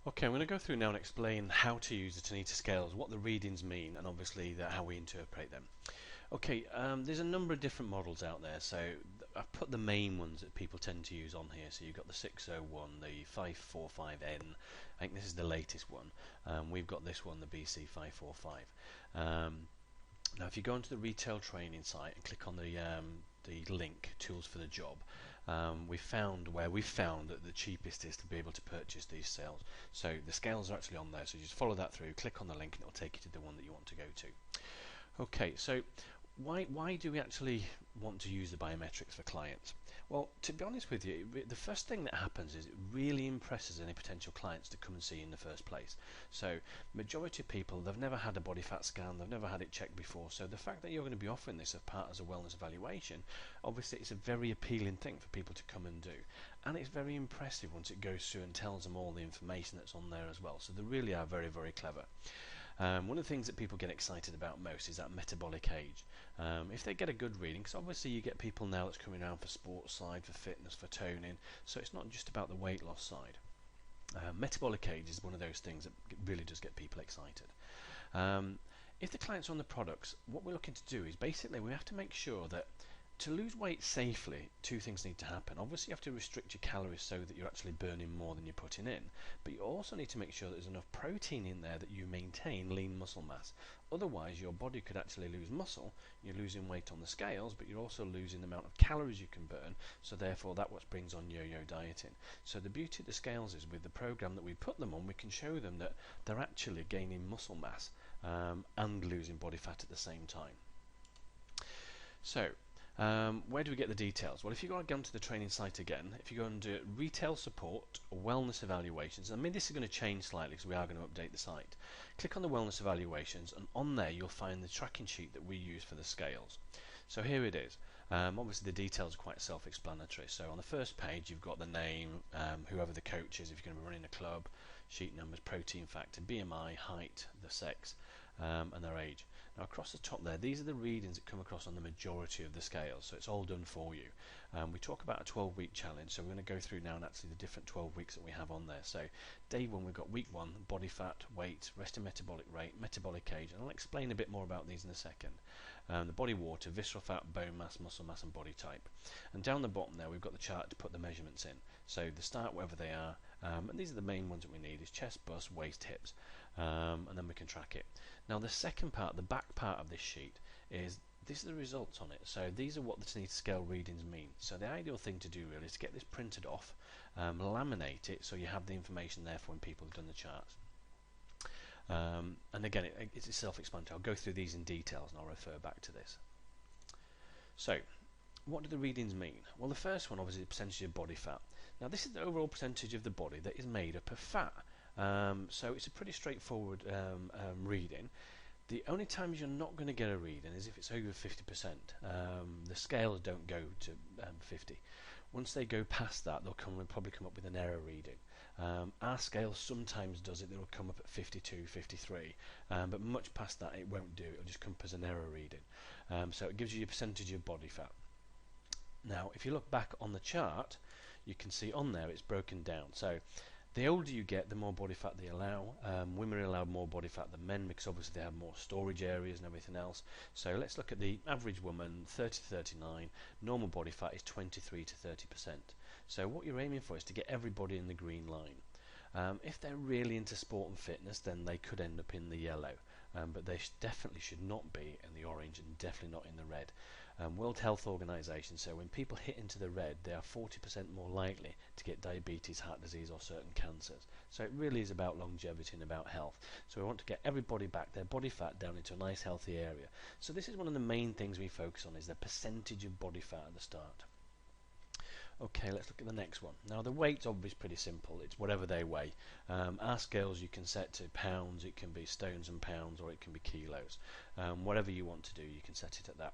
Okay, I'm going to go through now and explain how to use the Tanita Scales, what the readings mean, and obviously how we interpret them. Okay, there's a number of different models out there, so I've put the main ones that people tend to use on here. So you've got the 601, the 545N, I think this is the latest one. We've got this one, the BC545. Now if you go onto the retail training site and click on the link, Tools for the Job, we found that the cheapest is to be able to purchase these scales. So the scales are actually on there, so you just follow that through, click on the link and it'll take you to the one that you want to go to. Okay, so why do we actually want to use the biometrics for clients? Well, to be honest with you, the first thing that happens is it really impresses any potential clients to come and see you in the first place. So majority of people, they've never had a body fat scan, they've never had it checked before, so the fact that you're going to be offering this as part as a wellness evaluation, obviously it's a very appealing thing for people to come and do, and it's very impressive once it goes through and tells them all the information that's on there as well. So they really are very, very clever. One of the things that people get excited about most is that metabolic age. If they get a good reading, because obviously you get people now that's coming around for sports side, for fitness, for toning, so it's not just about the weight loss side. Metabolic age is one of those things that really does get people excited. If the clients are on the products, what we're looking to do is basically we have to make sure that to lose weight safely, two things need to happen. Obviously you have to restrict your calories so that you're actually burning more than you're putting in, but you also need to make sure that there's enough protein in there that you maintain lean muscle mass. Otherwise your body could actually lose muscle, you're losing weight on the scales, but you're also losing the amount of calories you can burn, so therefore that what brings on yo-yo dieting. So the beauty of the scales is with the program that we put them on, we can show them that they're actually gaining muscle mass and losing body fat at the same time. So where do we get the details? Well, if you go onto the training site again, if you go under retail support, wellness evaluations, I mean this is going to change slightly because we are going to update the site. Click on the wellness evaluations and on there you'll find the tracking sheet that we use for the scales. So here it is. Obviously the details are quite self-explanatory. So on the first page you've got the name, whoever the coach is, if you're going to be running a club, sheet numbers, protein factor, BMI, height, the sex, and their age. Now across the top there, these are the readings that come across on the majority of the scales, so it's all done for you. We talk about a 12-week challenge, so we're going to go through now and actually the different 12 weeks that we have on there. So day 1 we've got week 1, body fat, weight, resting metabolic rate, metabolic age, and I'll explain a bit more about these in a second. The body water, visceral fat, bone mass, muscle mass and body type. And down the bottom there we've got the chart to put the measurements in. So the start wherever they are, and these are the main ones that we need, is chest, bust, waist, hips, and then we can track it. Now the second part, the back part of this sheet, is these are the results on it. So these are what the Tanita scale readings mean. So the ideal thing to do really is to get this printed off, laminate it so you have the information there for when people have done the charts. And again, it's self-explanatory. I'll go through these in details and I'll refer back to this. So what do the readings mean? Well, the first one obviously is the percentage of body fat. Now this is the overall percentage of the body that is made up of fat. So it's a pretty straightforward reading. The only times you're not going to get a reading is if it's over 50%. The scales don't go to 50. Once they go past that, they'll probably come up with an error reading. Our scale sometimes does it, it'll come up at 52, 53, but much past that it won't do, it'll just come up as an error reading. So it gives you a percentage of body fat. Now if you look back on the chart, you can see on there it's broken down. So the older you get, the more body fat they allow. Women are allowed more body fat than men because obviously they have more storage areas and everything else. So let's look at the average woman, 30 to 39. Normal body fat is 23 to 30%. So what you're aiming for is to get everybody in the green line. If they're really into sport and fitness, then they could end up in the yellow. But they definitely should not be in the orange and definitely not in the red. World Health Organization, so when people hit into the red, they are 40% more likely to get diabetes, heart disease or certain cancers. So it really is about longevity and about health. So we want to get everybody back, their body fat down into a nice healthy area. So this is one of the main things we focus on, is the percentage of body fat at the start. Okay, let's look at the next one. Now the weight's obviously pretty simple, it's whatever they weigh. Our scales you can set to pounds, it can be stones and pounds, or it can be kilos. Whatever you want to do, you can set it at that.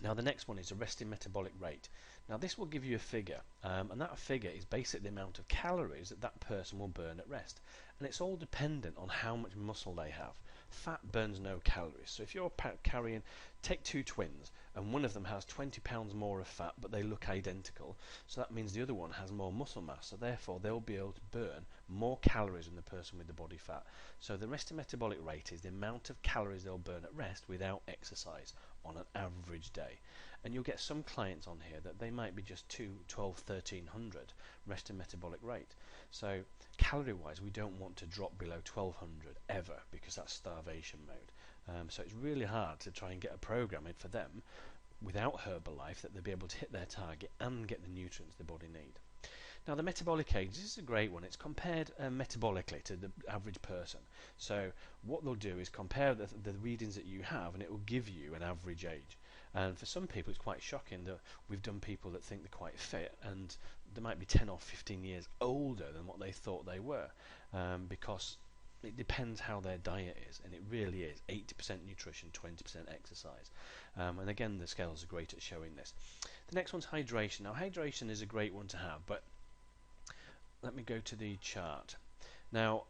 Now the next one is a resting metabolic rate. Now this will give you a figure, and that figure is basically the amount of calories that that person will burn at rest. And it's all dependent on how much muscle they have. Fat burns no calories. So if you're carrying, take two twins, and one of them has 20 pounds more of fat, but they look identical. So that means the other one has more muscle mass. So therefore, they'll be able to burn more calories than the person with the body fat. So the resting metabolic rate is the amount of calories they'll burn at rest without exercise on an average day. And you'll get some clients on here that they might be just 12, 1300 resting metabolic rate. So calorie wise, we don't want to drop below 1200 ever, because that's starvation mode. So it's really hard to try and get a program in for them without Herbalife that they'll be able to hit their target and get the nutrients the body need. Now the metabolic age, this is a great one. It's compared metabolically to the average person. So what they'll do is compare the readings that you have, and it will give you an average age. And for some people it's quite shocking that we've done people that think they're quite fit and they might be 10 or 15 years older than what they thought they were, because it depends how their diet is, and it really is 80% nutrition, 20% exercise. And again, the scales are great at showing this. The next one's hydration. Now hydration is a great one to have, but let me go to the chart. Now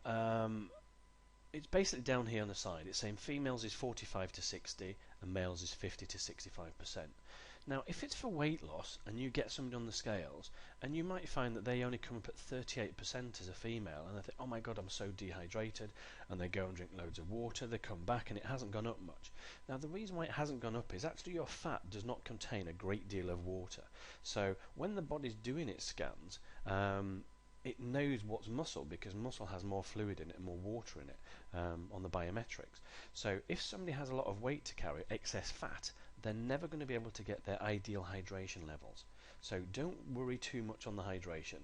it's basically down here on the side. It's saying females is 45 to 60 and males is 50 to 65%. Now if it's for weight loss and you get somebody on the scales, and you might find that they only come up at 38% as a female, and they think, oh my god, I'm so dehydrated, and they go and drink loads of water, they come back and it hasn't gone up much. Now the reason why it hasn't gone up is actually your fat does not contain a great deal of water. So when the body's doing its scans, it knows what's muscle, because muscle has more fluid in it and more water in it on the biometrics. So if somebody has a lot of weight to carry, excess fat, they're never going to be able to get their ideal hydration levels. So don't worry too much on the hydration.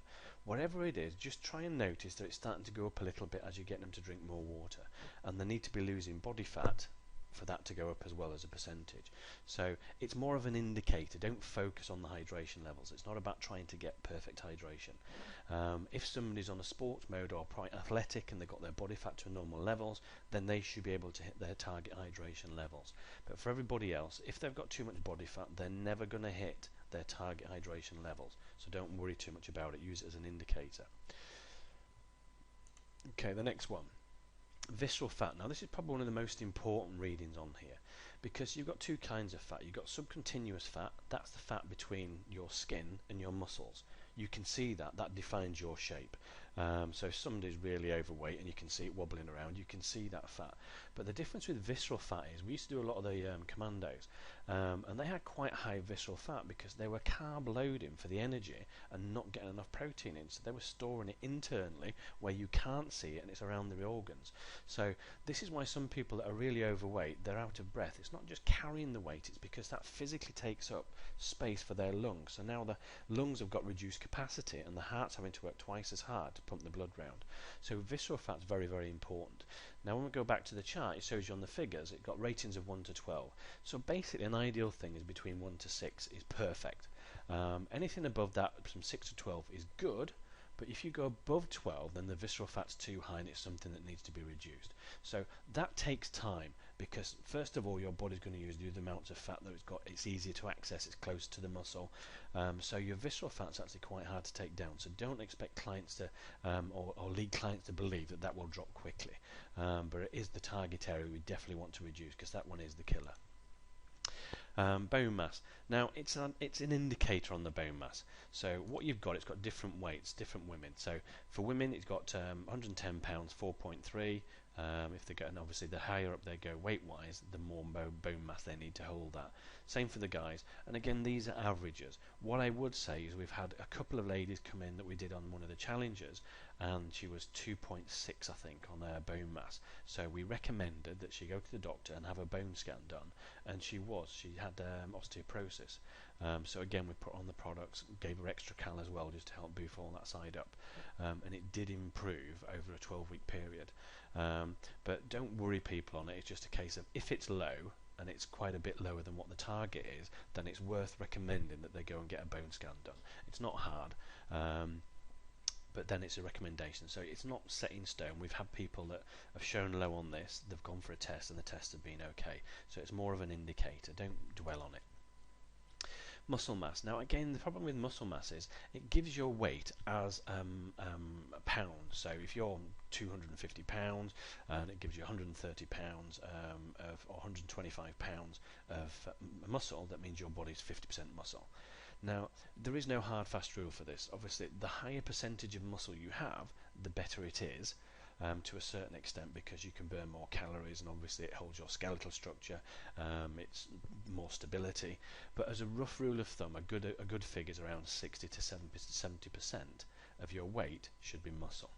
Whatever it is, just try and notice that it's starting to go up a little bit as you get them to drink more water, and they need to be losing body fat for that to go up as well as a percentage. So it's more of an indicator. Don't focus on the hydration levels. It's not about trying to get perfect hydration. If somebody's on a sports mode or athletic and they've got their body fat to normal levels, then they should be able to hit their target hydration levels. But for everybody else, if they've got too much body fat, they're never going to hit their target hydration levels. So don't worry too much about it. Use it as an indicator. Okay, the next one. Visceral fat. Now this is probably one of the most important readings on here, because you've got two kinds of fat. You've got subcutaneous fat. That's the fat between your skin and your muscles. You can see that defines your shape. So if somebody's really overweight and you can see it wobbling around, you can see that fat. But the difference with visceral fat is, we used to do a lot of the commandos, and they had quite high visceral fat because they were carb loading for the energy and not getting enough protein in. So they were storing it internally where you can't see it, and it's around the organs. So this is why some people that are really overweight, they're out of breath. It's not just carrying the weight, it's because that physically takes up space for their lungs. So now the lungs have got reduced capacity and the heart's having to work twice as hard to pump the blood round. So visceral fat's very, very important. Now when we go back to the chart, it shows you on the figures, it got ratings of 1 to 12. So basically an ideal thing is between 1 to 6 is perfect. Anything above that, from 6 to 12, is good. But if you go above 12, then the visceral fat's too high and it's something that needs to be reduced. So that takes time, because first of all your body's going to use the amounts of fat that it's got. It's easier to access, it's closer to the muscle. So your visceral fat's actually quite hard to take down. So don't expect clients to, or lead clients to believe that that will drop quickly. But it is the target area we definitely want to reduce, because that one is the killer. Bone mass. Now it's an indicator on the bone mass. So what you've got, it's got different weights, different women. So for women, it's got 110 pounds, 4.3. If they get, and obviously the higher up they go weight-wise, the more bone mass they need to hold that. Same for the guys. And again, these are averages. What I would say is we've had a couple of ladies come in that we did on one of the challenges, and she was 2.6, I think, on her bone mass. So we recommended that she go to the doctor and have a bone scan done, and she had osteoporosis. So again, we put on the products, gave her extra cal as well, just to help boost all that side up, and it did improve over a 12-week period. But don't worry people on it. It's just a case of, if it's low and it's quite a bit lower than what the target is, then it's worth recommending that they go and get a bone scan done. It's not hard, but then it's a recommendation. So it's not set in stone. We've had people that have shown low on this, they've gone for a test and the tests have been okay. So it's more of an indicator. Don't dwell on it. Muscle mass. Now again, the problem with muscle mass is it gives your weight as pounds. So if you're 250 pounds and it gives you 130 pounds or 125 pounds of muscle, that means your body's 50% muscle. Now, there is no hard fast rule for this. Obviously, the higher percentage of muscle you have, the better it is. To a certain extent, because you can burn more calories, and obviously it holds your skeletal structure, it's more stability. But as a rough rule of thumb, a good figure is around 60 to 70% of your weight should be muscle.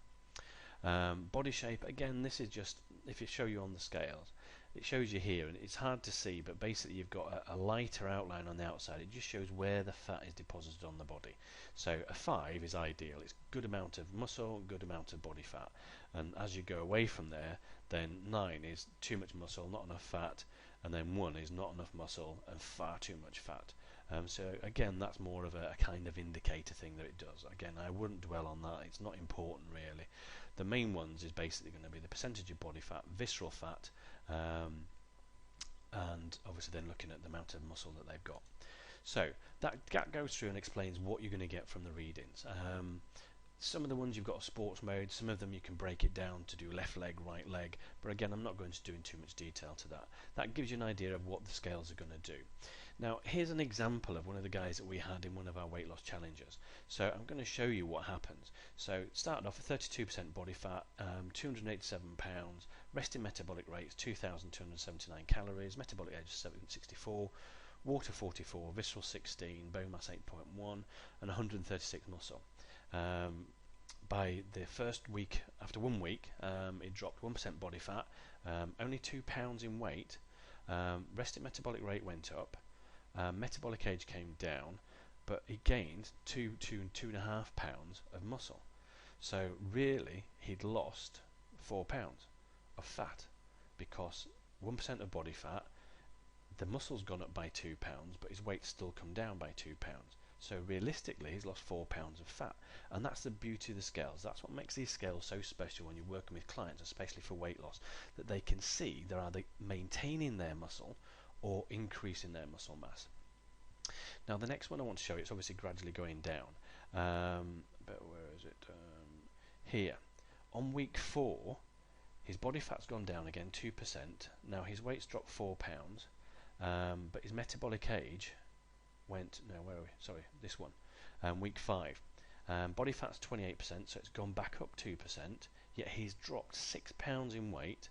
Body shape, again, this is just, if it show you on the scales, it shows you here, and it's hard to see, but basically you've got a lighter outline on the outside. It just shows where the fat is deposited on the body. So a 5 is ideal. It's good amount of muscle, good amount of body fat. And as you go away from there, then 9 is too much muscle, not enough fat, and then 1 is not enough muscle and far too much fat. So again, that's more of a kind of indicator thing that it does. Again, I wouldn't dwell on that. It's not important really. The main ones is basically going to be the percentage of body fat, visceral fat, and obviously then looking at the amount of muscle that they've got. So that goes through and explains what you're going to get from the readings. Some of the ones you've got a sports mode, some of them you can break it down to do left leg, right leg, but again I'm not going to do in too much detail to that. That gives you an idea of what the scales are going to do. Now here's an example of one of the guys that we had in one of our weight loss challenges. So I'm going to show you what happens. So it started off with 32% body fat, 287 pounds, resting metabolic rates 2,279 calories, metabolic age 64, water 44, visceral 16, bone mass 8.1 and 136 muscle. By the first week, after 1 week, it dropped 1% body fat, only 2 pounds in weight, resting metabolic rate went up, metabolic age came down, but he gained 2.5 pounds of muscle. So really, he'd lost 4 pounds of fat, because 1% of body fat, the muscle's gone up by 2 pounds, but his weight's still come down by 2 pounds. So realistically, he's lost 4 pounds of fat, and that's the beauty of the scales. That's what makes these scales so special when you're working with clients, especially for weight loss, that they can see they're either maintaining their muscle or increasing their muscle mass. Now the next one I want to show you, it's obviously gradually going down, but where is it? Here. On week 4, his body fat's gone down again 2%. Now his weight's dropped 4 pounds, but his metabolic age went, no, where are we? Sorry, this one. Week 5. Body fat's 28%, so it's gone back up 2%, yet he's dropped 6 pounds in weight.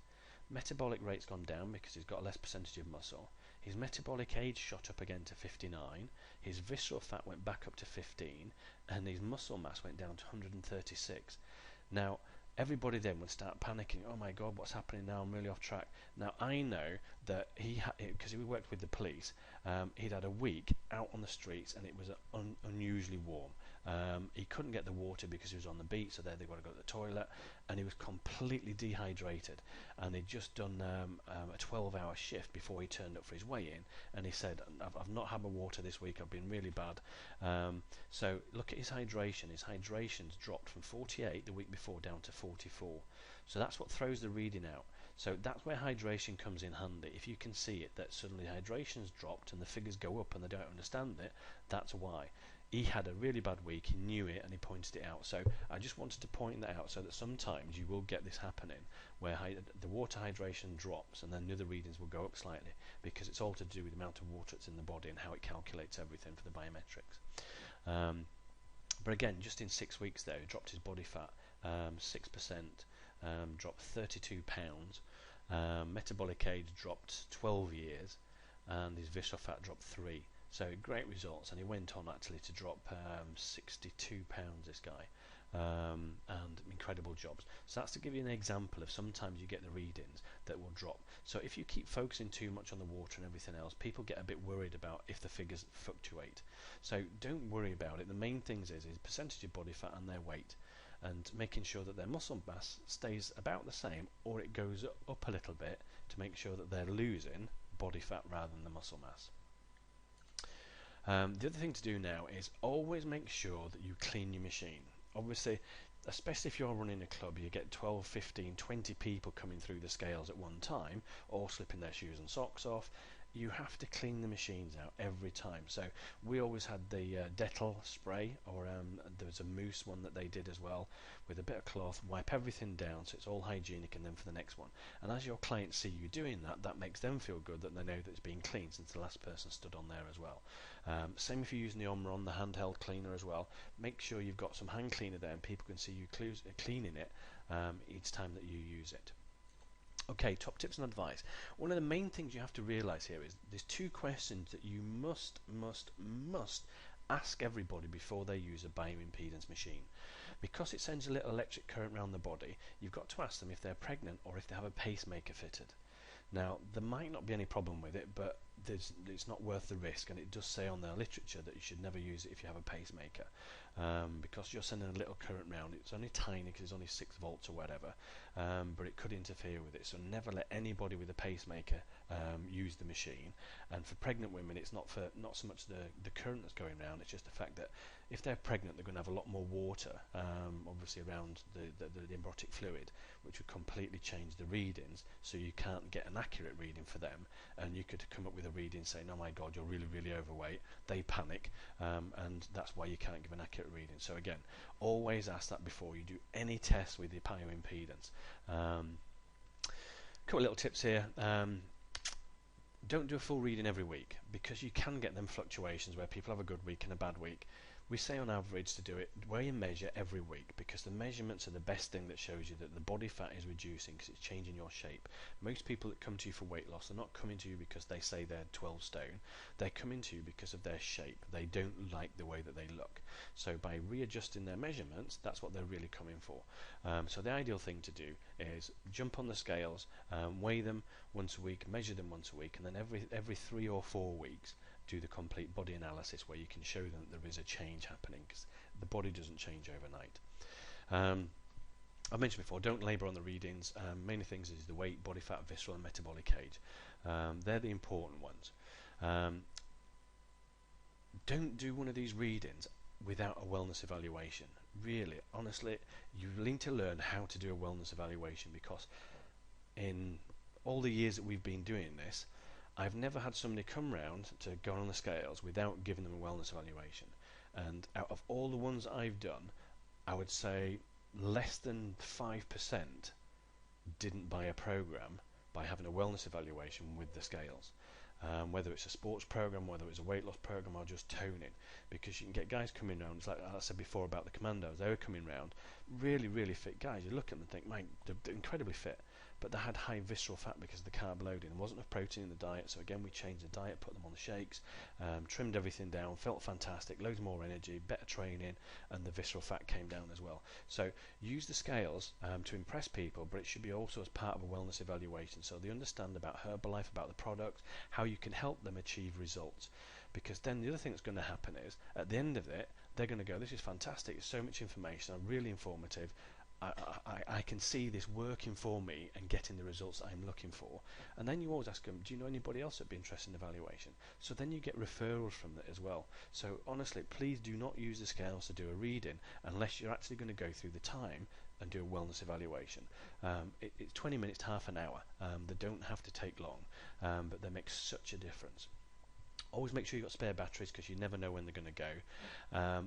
Metabolic rate's gone down because he's got a less percentage of muscle. His metabolic age shot up again to 59, his visceral fat went back up to 15, and his muscle mass went down to 136. Now, everybody then would start panicking. Oh my God, what's happening now? I'm really off track. Now I know that because he worked with the police, he'd had a week out on the streets and it was unusually warm. He couldn't get the water because he was on the beach, so they've got to go to the toilet, and he was completely dehydrated. And he'd just done a 12-hour shift before he turned up for his weigh-in, and he said, I've not had my water this week, I've been really bad. So look at his hydration. His hydration's dropped from 48 the week before down to 44. So that's what throws the reading out. So that's where hydration comes in handy. If you can see it, that suddenly hydration's dropped and the figures go up and they don't understand it, that's why. He had a really bad week, he knew it, and he pointed it out. So I just wanted to point that out so that sometimes you will get this happening, where the water hydration drops and then the other readings will go up slightly, because it's all to do with the amount of water that's in the body and how it calculates everything for the biometrics. But again, just in 6 weeks there, he dropped his body fat 6%, dropped 32 pounds, metabolic age dropped 12 years, and his visceral fat dropped 3. So great results, and he went on actually to drop 62 pounds, this guy, and incredible jobs. So that's to give you an example of sometimes you get the readings that will drop. So if you keep focusing too much on the water and everything else, people get a bit worried about if the figures fluctuate. So don't worry about it. The main things is percentage of body fat and their weight, and making sure that their muscle mass stays about the same, or it goes up a little bit to make sure that they're losing body fat rather than the muscle mass. The other thing to do now is always make sure that you clean your machine. Obviously, especially if you're running a club, you get 12, 15, 20 people coming through the scales at one time, all slipping their shoes and socks off. you have to clean the machines out every time. So we always had the Dettol spray, or there was a mousse one that they did as well, with a bit of cloth, wipe everything down so it's all hygienic, and then for the next one. And as your clients see you doing that, that makes them feel good that they know that it's being cleaned since the last person stood on there as well. Same if you're using the Omron, the handheld cleaner as well. Make sure you've got some hand cleaner there and people can see you cleaning it each time that you use it. Okay, top tips and advice. One of the main things you have to realize here is there's two questions that you must ask everybody before they use a bioimpedance machine. Because it sends a little electric current around the body, you've got to ask them if they're pregnant or if they have a pacemaker fitted. Now, there might not be any problem with it, but it's not worth the risk, and it does say on their literature that you should never use it if you have a pacemaker, because you're sending a little current round. It's only tiny because it's only 6 volts or whatever, but it could interfere with it. So never let anybody with a pacemaker use the machine. And for pregnant women, it's not so much the current that's going around, it's just the fact that if they're pregnant, they're going to have a lot more water, obviously around the embryonic fluid, which would completely change the readings, so you can't get an accurate reading for them, and you could come up with a reading saying, oh my god, you're really, really overweight. They panic, and that's why you can't give an accurate reading. So again, always ask that before you do any test with your bioimpedance. Couple of little tips here. Don't do a full reading every week, because you can get them fluctuations where people have a good week and a bad week. We say on average to do it where you measure every week, because the measurements are the best thing that shows you that the body fat is reducing, because it's changing your shape. Most people that come to you for weight loss are not coming to you because they say they're 12 stone. They're coming to you because of their shape. They don't like the way that they look. So by readjusting their measurements, that's what they're really coming for. So the ideal thing to do is jump on the scales, weigh them once a week, measure them once a week, and then every 3 or 4 weeks do the complete body analysis, where you can show them that there is a change happening, because the body doesn't change overnight. I mentioned before, don't labour on the readings. Mainly things is the weight, body fat, visceral and metabolic age. They're the important ones. Don't do one of these readings without a wellness evaluation. Really, honestly, you need to learn how to do a wellness evaluation, because in all the years that we've been doing this, I've never had somebody come round to go on the scales without giving them a wellness evaluation. And out of all the ones I've done, I would say less than 5% didn't buy a program by having a wellness evaluation with the scales. Whether it's a sports program, whether it's a weight loss program, or just toning, because you can get guys coming around. It's like I said before about the commandos. They were coming around, really, really fit guys. You look at them and think, man, they're incredibly fit, but they had high visceral fat because of the carb loading. There wasn't enough protein in the diet, so again we changed the diet, put them on the shakes, trimmed everything down, felt fantastic, loads more energy, better training, and the visceral fat came down as well. So use the scales to impress people, but it should be also as part of a wellness evaluation, so they understand about Herbalife, about the product, how you can help them achieve results. Because then the other thing that's going to happen is, at the end of it, they're going to go, this is fantastic, it's so much information, I'm really informative, I can see this working for me and getting the results I'm looking for. And then you always ask them, do you know anybody else that'd be interested in evaluation? So then you get referrals from that as well. So honestly, please do not use the scales to do a reading unless you're actually going to go through the time and do a wellness evaluation. It's 20 minutes to half an hour. They don't have to take long, but they make such a difference. Always make sure you've got spare batteries, because you never know when they're going to go.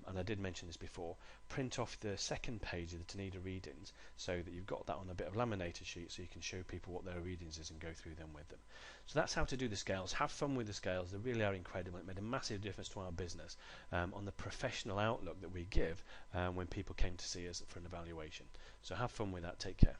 And I did mention this before. Print off the second page of the Tanita readings so that you've got that on a bit of laminated sheet, so you can show people what their readings is and go through them with them. So that's how to do the scales. Have fun with the scales. They really are incredible. It made a massive difference to our business on the professional outlook that we give when people came to see us for an evaluation. So have fun with that. Take care.